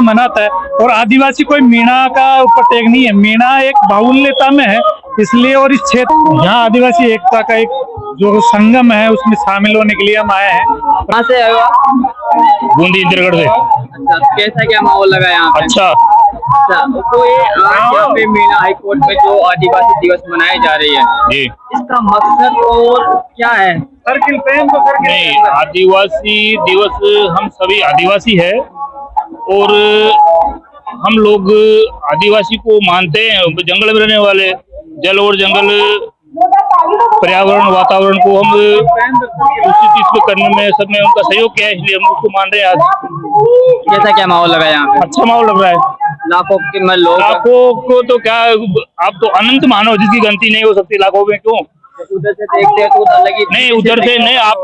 मनाता है। और आदिवासी कोई मीणा का प्रत्येक नहीं है, मीणा एक बाहुल्यता में है इसलिए। और इस क्षेत्र यहाँ आदिवासी एकता का एक जो संगम है उसमें शामिल होने के लिए हम आए हैं। कहाँ से आए हो आप? बूंदी इंद्रगढ़ से। अच्छा, कैसा क्या माहौल लगा यहाँ पे? अच्छा, तो ये आज यहाँ पे मीणा हाई कोर्ट में जो आदिवासी दिवस मनाई जा रही है जी। इसका मकसद और क्या है? नहीं, आदिवासी दिवस, हम सभी आदिवासी है और हम लोग आदिवासी को मानते हैं, जंगल में रहने वाले, जल और जंगल पर्यावरण वातावरण को हम दूषित इसको करने में सबने उनका सहयोग किया है, इसलिए हम उसको मान रहे हैं आज। कैसा क्या माहौल लगा यहाँ पे? अच्छा माहौल लग रहा है। लाखों के में लोग, लाखों को तो क्या, आप तो अनंत मानव जिसकी गिनती नहीं हो सकती लाखों में, क्यों? उधर से देखते हैं तो उधर लगी नहीं, उधर से नहीं, आप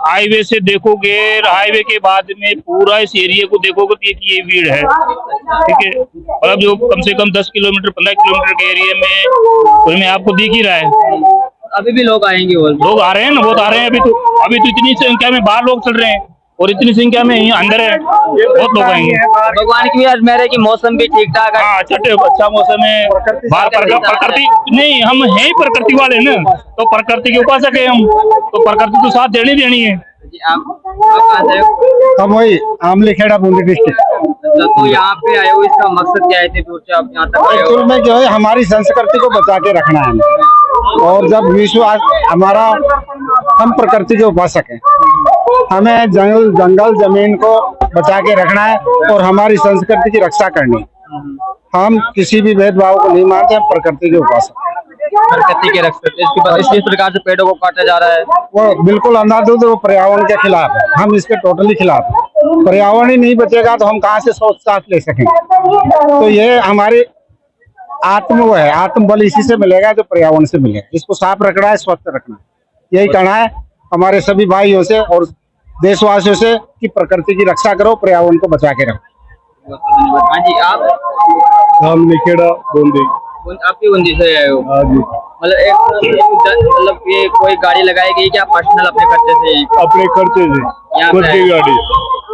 हाईवे से देखोगे, हाईवे के बाद में पूरा इस एरिया को देखोगे तो ये भीड़ है, ठीक है। मतलब जो कम से कम 10 किलोमीटर 15 किलोमीटर के एरिया में उसमें आपको दिख ही रहा है। अभी भी लोग आएंगे, और लोग आ रहे हैं ना, बहुत आ रहे हैं। अभी तो इतनी संख्या में बाहर लोग चल रहे हैं और इतनी संख्या में यहाँ अंदर है, बहुत लोग आएंगे। भगवान की भी आज मेरे की मौसम भी ठीक ठाक है। हाँ, अच्छा मौसम है। बाहर प्रकृति नहीं, हम हैं ही प्रकृति वाले ना, तो प्रकृति के उपासक है हम, तो प्रकृति तो साथ देनी है। आप कहाँ से हो? हम वही आमलीखेड़ा बूंदी डिस्ट्रिक्ट। तो यहाँ पे आए हो, इसका मकसद क्या है? इतनी दूर से आप यहाँ तक आए हो? में जो है हमारी संस्कृति को बचा के रखना है हमें। और जब विश्व हमारा, हम प्रकृति के उपासक हैं, हमें जंगल जमीन को बचा के रखना है और हमारी संस्कृति की रक्षा करनी है। हम किसी भी भेदभाव को नहीं मानते, हम प्रकृति के उपासक। प्रकृति के रक्षा, इस प्रकार से पेड़ों को काटा जा रहा है, वो बिल्कुल अंधाधुंध, वो पर्यावरण के खिलाफ है। हम इसके टोटली खिलाफ है। पर्यावरण ही नहीं बचेगा तो हम कहाँ से सोच साथ ले सकेंगे? तो ये हमारी वो है, आत्म बल इसी से मिलेगा जो पर्यावरण से मिलेगा। इसको साफ रखना है, स्वस्थ रखना है, यही कहना है हमारे सभी भाइयों से और देशवासियों से कि प्रकृति की रक्षा करो, पर्यावरण को बचा के रखो। हाँ जी, आप? आमलीखेड़ा बूंदी। आपकी बूंदी से आए हो? हाँ जी। मतलब ये कोई गाड़ी लगाई गई क्या पर्सनल अपने खर्चे से? अपने खर्चे से यहाँ खुद पे की गाड़ी।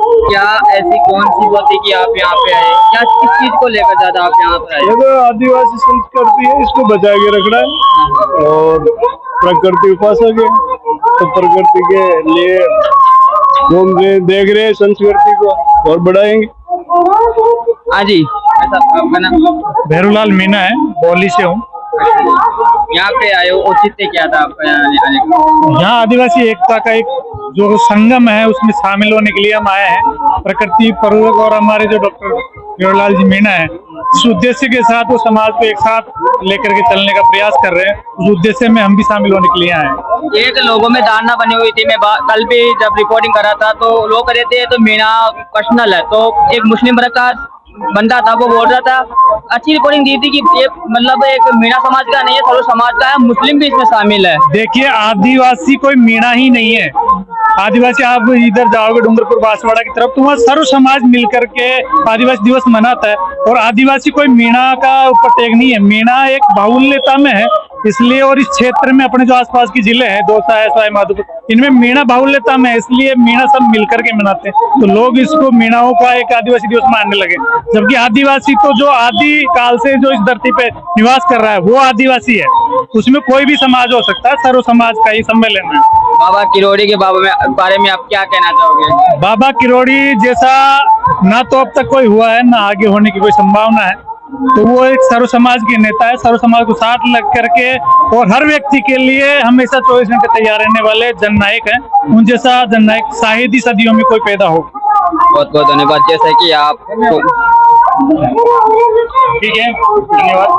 क्या ऐसी कौन सी बात है कि आप यहाँ पे आए? क्या किस चीज को लेकर ज्यादा आप यहाँ पे आए? ये तो आदिवासी संस्कृति है, इसको बचा के रखना है और प्रकृति उपासक है, तो प्रकृति के लिए घूम रहे, देख रहे संस्कृति को और बढ़ाएंगे। हाँ जी, ऐसा आपका नाम? भैरूलाल मीणा है, बौली से हूँ। यहाँ पे आए हो, औचित्य क्या था आपका यहाँ आने का? यहाँ आदिवासी एकता का एक जो संगम है उसमें शामिल होने के लिए हम आए हैं। प्रकृति पूर्वक और हमारे जो डॉक्टर भैरूलाल जी मीणा है, इस उद्देश्य के साथ वो समाज को एक साथ लेकर के चलने का प्रयास कर रहे हैं, उस उद्देश्य में हम भी शामिल होने के लिए आए हैं। एक लोगों में धारणा बनी हुई थी, मैं कल भी जब रिपोर्टिंग कर रहा था तो लोग कह रहे थे तो मीणा पर्सनल है, तो एक मुस्लिम वर्ग का बंदा था वो बोल रहा था, अच्छी रिपोर्टिंग दी थी कि ये मतलब एक मीणा समाज का नहीं है, सर्व समाज का है, मुस्लिम भी इसमें शामिल है। देखिए, आदिवासी कोई मीणा ही नहीं है। आदिवासी, आप इधर जाओगे डूंगरपुर बांसवाड़ा की तरफ तो वहाँ सर्व समाज मिलकर के आदिवासी दिवस मनाता है। और आदिवासी कोई मीणा का प्रत्येक नहीं है, मीणा एक बाहुल्यता में है इसलिए। और इस क्षेत्र में अपने जो आसपास के जिले हैं, दौसा है, सवाई माधोपुर, इनमें मीणा बाहुल्यता में है, इसलिए मीणा सब मिलकर के मनाते हैं। तो लोग इसको मीणाओं का एक आदिवासी दिवस मानने लगे, जबकि आदिवासी तो जो आदि काल से जो इस धरती पे निवास कर रहा है वो आदिवासी है। उसमें कोई भी समाज हो सकता है, सर्व समाज का ही सम्मेलन है। बाबा किरोड़ी के बारे में आप क्या कहना चाहोगे? बाबा किरोड़ी जैसा ना तो अब तक कोई हुआ है, ना आगे होने की कोई संभावना है। तो वो एक सर्व समाज के नेता है, सर्व समाज को साथ लग करके और हर व्यक्ति के लिए हमेशा 24 घंटे तैयार रहने वाले जननायक हैं। उन जैसा जननायक शायद ही सदियों में कोई पैदा हो। बहुत बहुत धन्यवाद। जैसे कि आप ठीक है, धन्यवाद।